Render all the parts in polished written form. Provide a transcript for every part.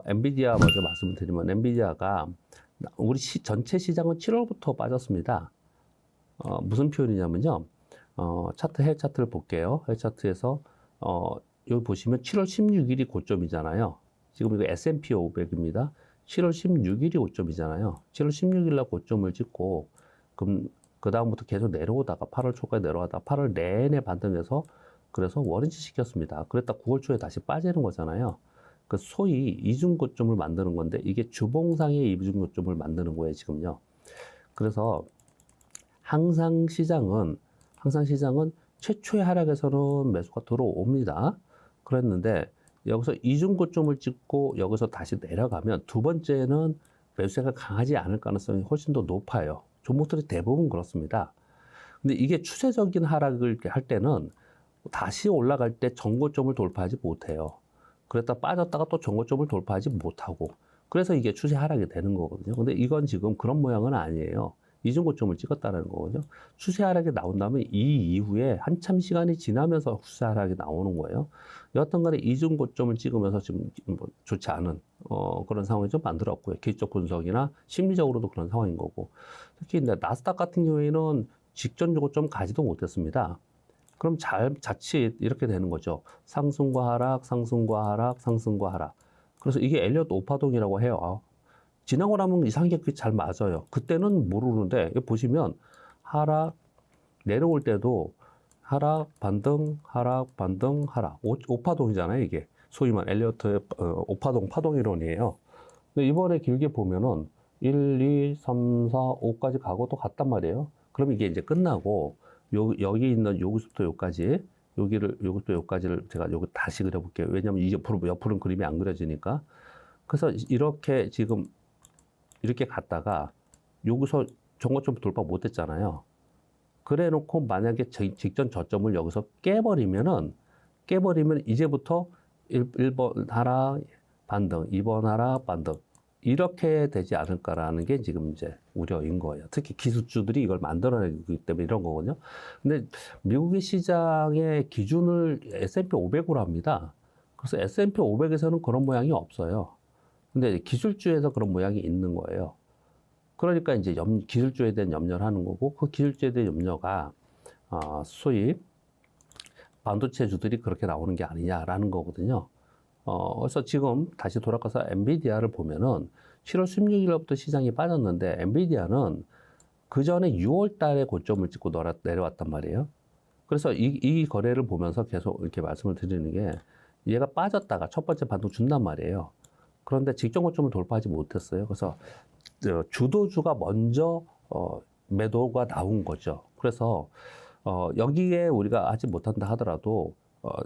엔비디아 먼저 말씀을 드리면, 엔비디아가 우리 전체 시장은 7월부터 빠졌습니다. 무슨 표현이냐면요. 해외 차트를 볼게요. 해외 차트에서, 여기 보시면 7월 16일이 고점이잖아요. 지금 이거 S&P 500입니다. 7월 16일이 고점이잖아요. 7월 16일 날 고점을 찍고, 그럼 그 다음부터 계속 내려오다가 8월 초까지 내려가다가 8월 내내 반등해서 그래서 원위치 시켰습니다. 그랬다 9월 초에 다시 빠지는 거잖아요. 그 소위 이중 고점을 만드는 건데 이게 주봉상의 이중 고점을 만드는 거예요, 지금요. 그래서 항상 시장은 최초의 하락에서는 매수가 들어옵니다. 그랬는데 여기서 이중 고점을 찍고 여기서 다시 내려가면 두 번째는 매수세가 강하지 않을 가능성이 훨씬 더 높아요. 종목들이 대부분 그렇습니다. 근데 이게 추세적인 하락을 할 때는 다시 올라갈 때 전고점을 돌파하지 못해요. 그랬다 빠졌다가 또 전고점을 돌파하지 못하고, 그래서 이게 추세 하락이 되는 거거든요. 근데 이건 지금 그런 모양은 아니에요. 이중고점을 찍었다는 거거든요. 추세 하락이 나온 다음에 이 이후에 한참 시간이 지나면서 추세 하락이 나오는 거예요. 여하튼 간에 이중고점을 찍으면서 지금 뭐 좋지 않은 그런 상황이 좀 만들었고요. 기술적 분석이나 심리적으로도 그런 상황인 거고, 특히 나스닥 같은 경우에는 직전 고점 가지도 못했습니다. 그럼 자칫 이렇게 되는 거죠. 상승과 하락, 상승과 하락, 상승과 하락. 그래서 이게 엘리엇 오파동이라고 해요. 지나고 나면 이상하게 그게 잘 맞아요. 그때는 모르는데, 여기 보시면 하락, 내려올 때도 하락, 반등, 하락, 반등, 하락. 오파동이잖아요, 이게. 소위 말 엘리어트의 오파동, 파동이론이에요. 근데 이번에 길게 보면은 1, 2, 3, 4, 5까지 가고 또 갔단 말이에요. 그럼 이게 이제 끝나고, 여기 있는 여기서부터 여기까지, 여기부터 여기까지를 제가 여기 다시 그려볼게요. 왜냐면 이 옆으로는 그림이 안 그려지니까. 그래서 이렇게 지금 이렇게 갔다가 여기서 전고점 돌파 못 했잖아요. 그래 놓고 만약에 직전 저점을 여기서 깨버리면 이제부터 1번 하락, 반등, 2번 하락, 반등. 이렇게 되지 않을까라는 게 지금 이제 우려인 거예요. 특히 기술주들이 이걸 만들어내기 때문에 이런 거거든요. 근데 미국의 시장의 기준을 S&P 500으로 합니다. 그래서 S&P 500에서는 그런 모양이 없어요. 근데 기술주에서 그런 모양이 있는 거예요. 그러니까 이제 기술주에 대한 염려를 하는 거고, 그 기술주에 대한 염려가 소위 반도체주들이 그렇게 나오는 게 아니냐라는 거거든요. 그래서 지금 다시 돌아가서 엔비디아를 보면은 7월 16일부터 시장이 빠졌는데, 엔비디아는 그 전에 6월 달에 고점을 찍고 내려왔단 말이에요. 그래서 이 거래를 보면서 계속 이렇게 말씀을 드리는 게, 얘가 빠졌다가 첫 번째 반등 준단 말이에요. 그런데 직전 고점을 돌파하지 못했어요. 그래서 주도주가 먼저 매도가 나온 거죠. 그래서 여기에 우리가 하지 못한다 하더라도,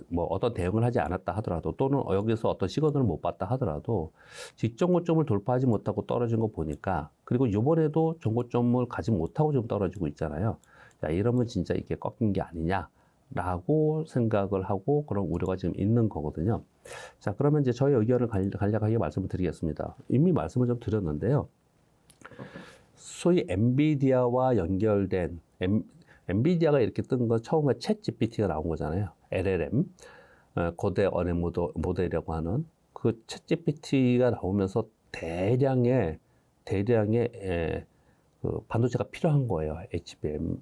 뭐 어떤 대응을 하지 않았다 하더라도, 또는 여기서 어떤 시그널을 못 봤다 하더라도 직전 고점을 돌파하지 못하고 떨어진 거 보니까, 그리고 이번에도 전고점을 가지 못하고 좀 떨어지고 있잖아요. 자, 이러면 진짜 이게 꺾인 게 아니냐라고 생각을 하고 그런 우려가 지금 있는 거거든요. 자, 그러면 이제 저의 의견을 간략하게 말씀을 드리겠습니다. 이미 말씀을 좀 드렸는데요. 소위 엔비디아와 연결된 엔비디아가 이렇게 뜬 건 처음에 챗 GPT가 나온 거잖아요. LLM, 고대 언어 모델이라고 하는 그 챗 GPT가 나오면서 대량의 그 반도체가 필요한 거예요. HBM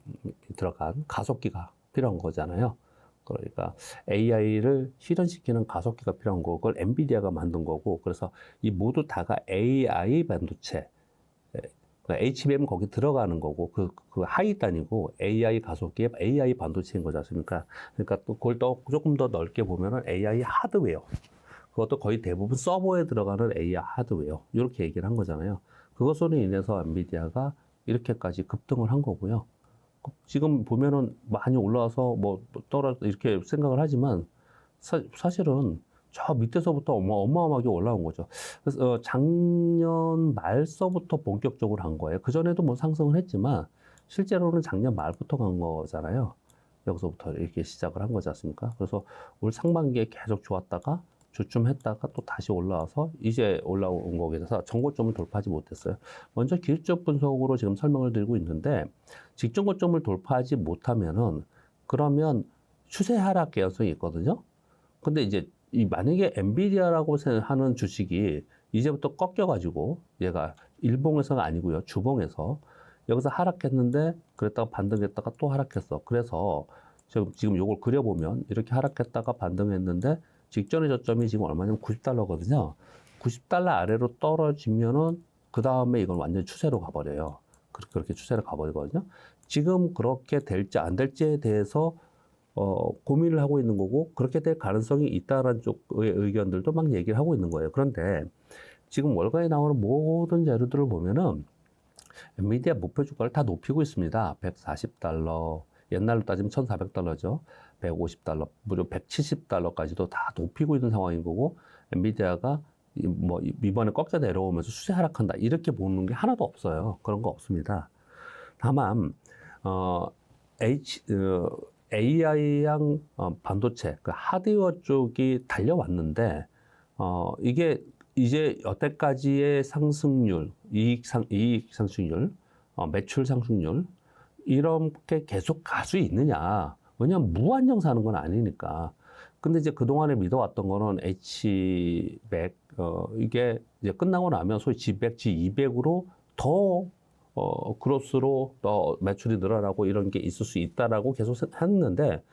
들어간 가속기가 필요한 거잖아요. 그러니까 AI를 실현시키는 가속기가 필요한 거고, 그걸 엔비디아가 만든 거고, 그래서 이 모두 다가 AI 반도체, HBM 거기 들어가는 거고, 그 하위단이고, AI 가속기에 AI 반도체인 거지 않습니까? 그러니까 또 그걸 또 조금 더 넓게 보면은 AI 하드웨어. 그것도 거의 대부분 서버에 들어가는 AI 하드웨어. 이렇게 얘기를 한 거잖아요. 그것으로 인해서 엔비디아가 이렇게까지 급등을 한 거고요. 지금 보면은 많이 올라와서 이렇게 생각을 하지만, 사실은 저 밑에서부터 어마어마하게 올라온 거죠. 그래서 작년 말서부터 본격적으로 한 거예요. 그전에도 뭐 상승을 했지만 실제로는 작년 말부터 간 거잖아요. 여기서부터 이렇게 시작을 한 거지 않습니까? 그래서 올 상반기에 계속 좋았다가 주춤했다가 또 다시 올라와서 이제 올라온 거기에 대해서 전고점을 돌파하지 못했어요. 먼저 기술적 분석으로 지금 설명을 드리고 있는데, 직전 고점을 돌파하지 못하면은 그러면 추세 하락 개연성이 있거든요. 근데 이제 만약에 엔비디아라고 하는 주식이 이제부터 꺾여가지고 얘가 일봉에서가 아니고요. 주봉에서 여기서 하락했는데 그랬다가 반등했다가 또 하락했어. 그래서 지금 요걸 그려보면 이렇게 하락했다가 반등했는데 직전의 저점이 지금 얼마냐면 90달러거든요. 90달러 아래로 떨어지면은 그 다음에 이건 완전 추세로 가버려요. 그렇게 추세로 가버리거든요. 지금 그렇게 될지 안 될지에 대해서 고민을 하고 있는 거고 그렇게 될 가능성이 있다라는 쪽의 의견들도 막 얘기를 하고 있는 거예요. 그런데 지금 월가에 나오는 모든 자료들을 보면은 엔비디아 목표 주가를 다 높이고 있습니다. 140달러, 옛날로 따지면 1,400달러죠. 150달러, 무려 170달러까지도 다 높이고 있는 상황인 거고 엔비디아가 뭐 이번에 꺾여 내려오면서 수세 하락한다 이렇게 보는 게 하나도 없어요. 그런 거 없습니다. 다만 AI양 반도체 그 하드웨어 쪽이 달려왔는데 이게 이제 여태까지의 상승률, 이익 상승률, 매출 상승률 이렇게 계속 갈 수 있느냐? 왜냐하면 무한정사하는 건 아니니까. 근데 이제 그동안에 믿어왔던 거는 H100, 이게 이제 끝나고 나면 소위 G100, G200으로 더, 그로스로 더 매출이 늘어나고 이런 게 있을 수 있다라고 계속 했는데,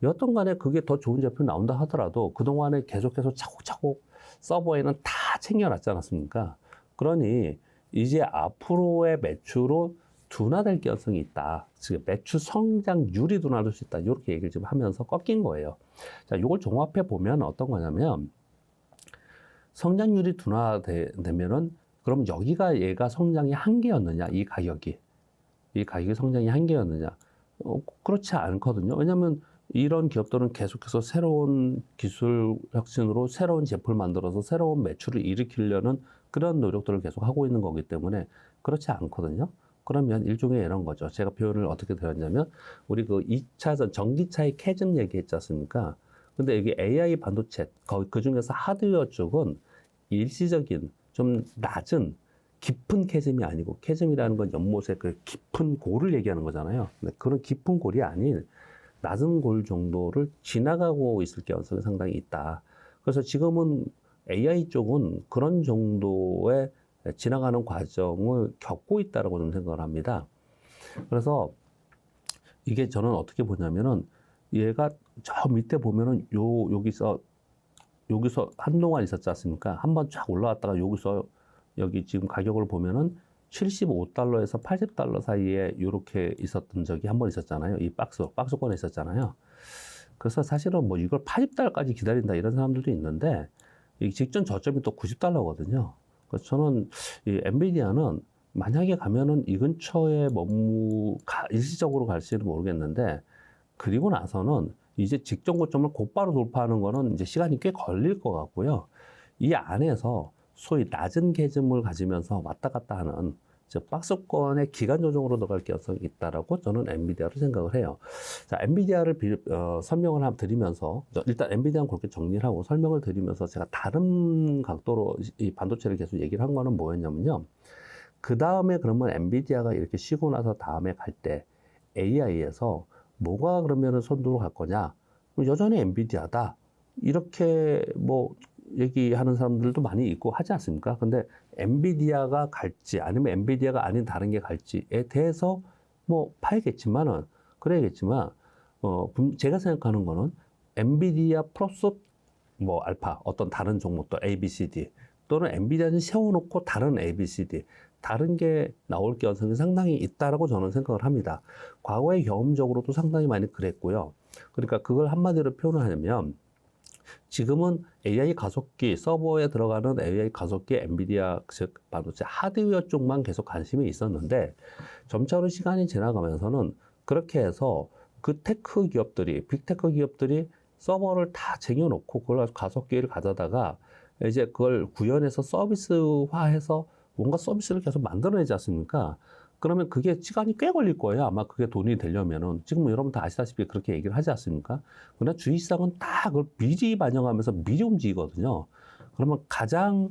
여튼 간에 그게 더 좋은 제품이 나온다 하더라도 그동안에 계속해서 차곡차곡 서버에는 다 챙겨놨지 않았습니까? 그러니 이제 앞으로의 매출은 둔화될 가능성이 있다. 즉 매출 성장률이 둔화될 수 있다. 이렇게 얘기를 좀 하면서 꺾인 거예요. 자, 이걸 종합해 보면 어떤 거냐면 성장률이 둔화되면은 그럼 여기가 얘가 성장이 한계였느냐? 이 가격이 성장이 한계였느냐? 그렇지 않거든요. 왜냐하면 이런 기업들은 계속해서 새로운 기술 혁신으로 새로운 제품을 만들어서 새로운 매출을 일으키려는 그런 노력들을 계속 하고 있는 거기 때문에 그렇지 않거든요. 그러면 일종의 이런 거죠. 제가 표현을 어떻게 드렸냐면 우리 그 2차전 전기차의 캐즘 얘기했지 않습니까? 근데 여기 AI 반도체 그 중에서 하드웨어 쪽은 일시적인 좀 낮은 깊은 캐즘이 아니고 캐즘이라는 건 연못의 그 깊은 골을 얘기하는 거잖아요. 근데 그런 깊은 골이 아닌 낮은 골 정도를 지나가고 있을 가능성이 상당히 있다. 그래서 지금은 AI 쪽은 그런 정도의 지나가는 과정을 겪고 있다라고 저는 생각을 합니다. 그래서 이게 저는 어떻게 보냐면은 얘가 저 밑에 보면은 여기서 한동안 있었지 않습니까? 한번 쫙 올라왔다가 여기 지금 가격을 보면은 75달러에서 80달러 사이에 이렇게 있었던 적이 한 번 있었잖아요. 이 박스권에 있었잖아요. 그래서 사실은 뭐 이걸 80달러까지 기다린다 이런 사람들도 있는데 이 직전 저점이 또 90달러거든요. 그래서 저는 이 엔비디아는 만약에 가면은 이 근처에 일시적으로 갈지는 모르겠는데 그리고 나서는 이제 직전 고점을 곧바로 돌파하는 거는 이제 시간이 꽤 걸릴 것 같고요. 이 안에서 소위 낮은 계점을 가지면서 왔다 갔다 하는 즉 박스권의 기간 조정으로 들어갈 가능성이 있다라고 저는 엔비디아를 생각을 해요. 자, 엔비디아를 설명을 한번 드리면서 일단 엔비디아는 그렇게 정리를 하고 설명을 드리면서 제가 다른 각도로 이 반도체를 계속 얘기를 한 거는 뭐였냐면요. 그 다음에 그러면 엔비디아가 이렇게 쉬고 나서 다음에 갈 때 AI에서 뭐가 그러면은 선두로 갈 거냐? 여전히 엔비디아다. 이렇게 뭐 얘기하는 사람들도 많이 있고 하지 않습니까? 근데 엔비디아가 갈지 아니면 엔비디아가 아닌 다른 게 갈지에 대해서 뭐 파야겠지만은 그래야겠지만 제가 생각하는 거는 엔비디아 플러스 뭐 알파 어떤 다른 종목도 A, B, C, D 또는 엔비디아는 세워놓고 다른 A, B, C, D 다른 게 나올 가능성이 상당히 있다라고 저는 생각을 합니다. 과거의 경험적으로도 상당히 많이 그랬고요. 그러니까 그걸 한마디로 표현을 하냐면 지금은 AI 가속기, 서버에 들어가는 AI 가속기, 엔비디아 즉 반도체 하드웨어 쪽만 계속 관심이 있었는데 점차로 시간이 지나가면서는 그렇게 해서 그 테크 기업들이, 빅테크 기업들이 서버를 다 쟁여놓고 그걸 가속기를 가져다가 이제 그걸 구현해서 서비스화해서 뭔가 서비스를 계속 만들어내지 않습니까? 그러면 그게 시간이 꽤 걸릴 거예요. 아마 그게 돈이 되려면은. 지금 여러분 다 아시다시피 그렇게 얘기를 하지 않습니까? 그러나 주식시장은 다 그걸 미리 반영하면서 미리 움직이거든요. 그러면 가장,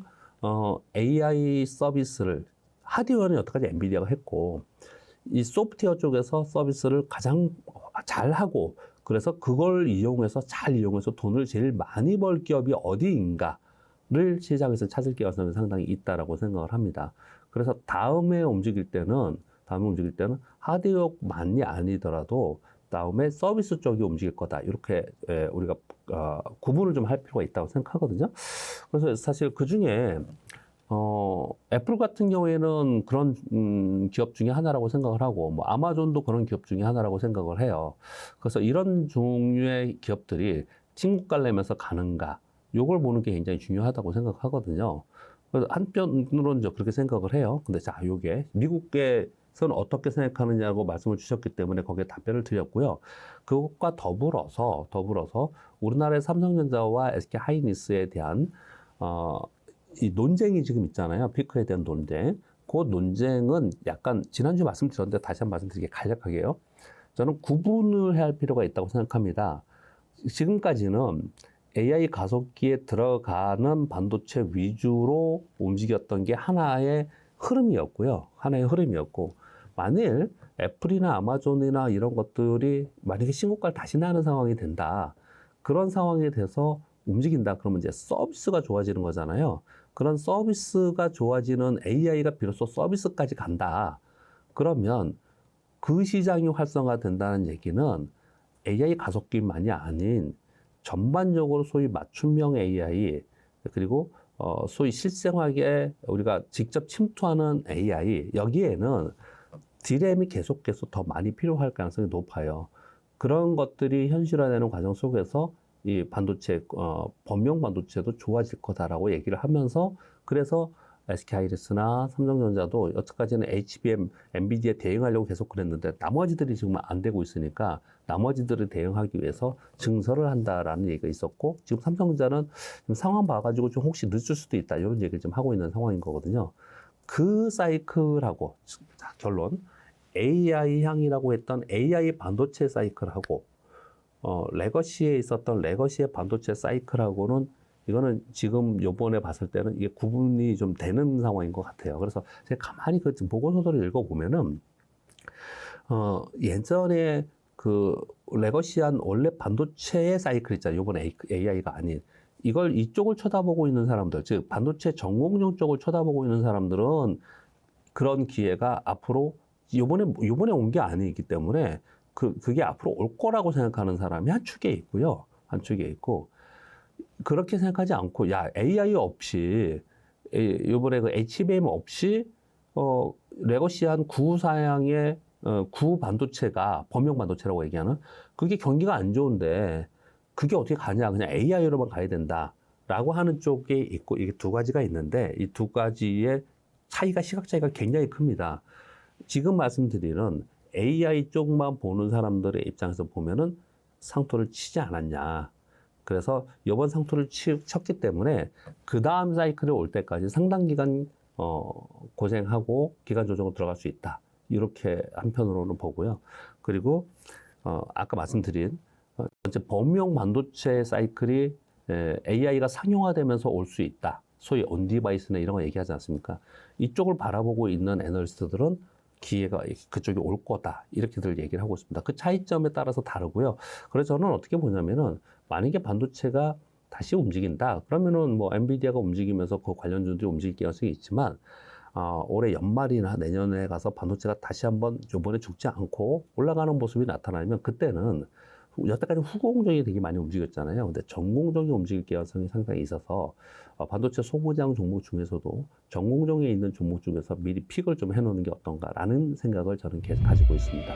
AI 서비스를, 하드웨어는 여태까지 엔비디아가 했고, 이 소프트웨어 쪽에서 서비스를 가장 잘하고, 그래서 그걸 잘 이용해서 돈을 제일 많이 벌 기업이 어디인가, 시장에서 찾을 가능성이 상당히 있다라고 생각을 합니다. 그래서 다음에 움직일 때는 하드웨어만이 아니더라도 다음에 서비스 쪽이 움직일 거다. 이렇게 우리가 구분을 좀 할 필요가 있다고 생각하거든요. 그래서 사실 그 중에 애플 같은 경우에는 그런 기업 중에 하나라고 생각을 하고, 뭐 아마존도 그런 기업 중에 하나라고 생각을 해요. 그래서 이런 종류의 기업들이 친구 깔래면서 가는가, 요걸 보는 게 굉장히 중요하다고 생각하거든요. 그래서 한편으로는 그렇게 생각을 해요. 근데 자, 요게 미국에서는 어떻게 생각하느냐고 말씀을 주셨기 때문에 거기에 답변을 드렸고요. 그것과 더불어서 우리나라의 삼성전자와 SK 하이닉스에 대한 이 논쟁이 지금 있잖아요. 피크에 대한 논쟁. 그 논쟁은 약간 지난주 말씀드렸는데 다시 한번 말씀드리게 간략하게요. 저는 구분을 해야 할 필요가 있다고 생각합니다. 지금까지는 AI 가속기에 들어가는 반도체 위주로 움직였던 게 하나의 흐름이었고요. 만일 애플이나 아마존이나 이런 것들이 만약에 신고가를 다시 나는 상황이 된다. 그런 상황에 대해서 움직인다. 그러면 이제 서비스가 좋아지는 거잖아요. 그런 서비스가 좋아지는 AI가 비로소 서비스까지 간다. 그러면 그 시장이 활성화된다는 얘기는 AI 가속기만이 아닌 전반적으로 소위 맞춤형 AI, 그리고 소위 실생활에 우리가 직접 침투하는 AI, 여기에는 D램이 계속해서 더 많이 필요할 가능성이 높아요. 그런 것들이 현실화되는 과정 속에서 이 반도체, 범용 반도체도 좋아질 거다라고 얘기를 하면서, 그래서 SK하이닉스나 삼성전자도 여태까지는 HBM, 엔비디아에 대응하려고 계속 그랬는데 나머지들이 지금 안 되고 있으니까 나머지들을 대응하기 위해서 증설을 한다라는 얘기가 있었고, 지금 삼성전자는 지금 상황 봐가지고 좀 혹시 늦을 수도 있다 이런 얘기를 좀 하고 있는 상황인 거거든요. 그 사이클하고, 자, 결론, AI 향이라고 했던 AI 반도체 사이클하고 레거시에 있었던 레거시의 반도체 사이클하고는 이거는 지금 요번에 봤을 때는 이게 구분이 좀 되는 상황인 것 같아요. 그래서 제가 가만히 그 보고서들을 읽어보면은 예전에 그 레거시한 원래 반도체의 사이클 있잖아요. 요번에 AI가 아닌 이쪽을 쳐다보고 있는 사람들, 즉 반도체 전공용 쪽을 쳐다보고 있는 사람들은 그런 기회가 앞으로 요번에 온 게 아니기 때문에 그게 앞으로 올 거라고 생각하는 사람이 한 축에 있고요. 그렇게 생각하지 않고, 야, AI 없이, 요번에 그 HBM 없이, 레거시한 구사양의, 구 반도체가, 범용 반도체라고 얘기하는, 그게 경기가 안 좋은데, 그게 어떻게 가냐. 그냥 AI로만 가야 된다. 라고 하는 쪽이 있고, 이게 두 가지가 있는데, 이 두 가지의 시각 차이가 굉장히 큽니다. 지금 말씀드리는 AI 쪽만 보는 사람들의 입장에서 보면은 상토를 치지 않았냐. 그래서 이번 상토를 쳤기 때문에 그 다음 사이클에 올 때까지 상당 기간 고생하고 기간 조정으로 들어갈 수 있다. 이렇게 한편으로는 보고요. 그리고 아까 말씀드린 범용 반도체 사이클이 AI가 상용화되면서 올 수 있다. 소위 온디바이스나 이런 거 얘기하지 않습니까? 이쪽을 바라보고 있는 애널리스트들은 기회가 그쪽이 올 거다. 이렇게들 얘기를 하고 있습니다. 그 차이점에 따라서 다르고요. 그래서 저는 어떻게 보냐면은 만약에 반도체가 다시 움직인다. 그러면은 뭐 엔비디아가 움직이면서 그 관련주들이 움직일 가능성이 있지만 올해 연말이나 내년에 가서 반도체가 다시 한번 요번에 죽지 않고 올라가는 모습이 나타나면 그때는 여태까지 후공정이 되게 많이 움직였잖아요. 근데 전공정이 움직일 가능성이 상당히 있어서 반도체 소부장 종목 중에서도 전공정에 있는 종목 중에서 미리 픽을 좀 해놓는 게 어떤가라는 생각을 저는 계속 가지고 있습니다.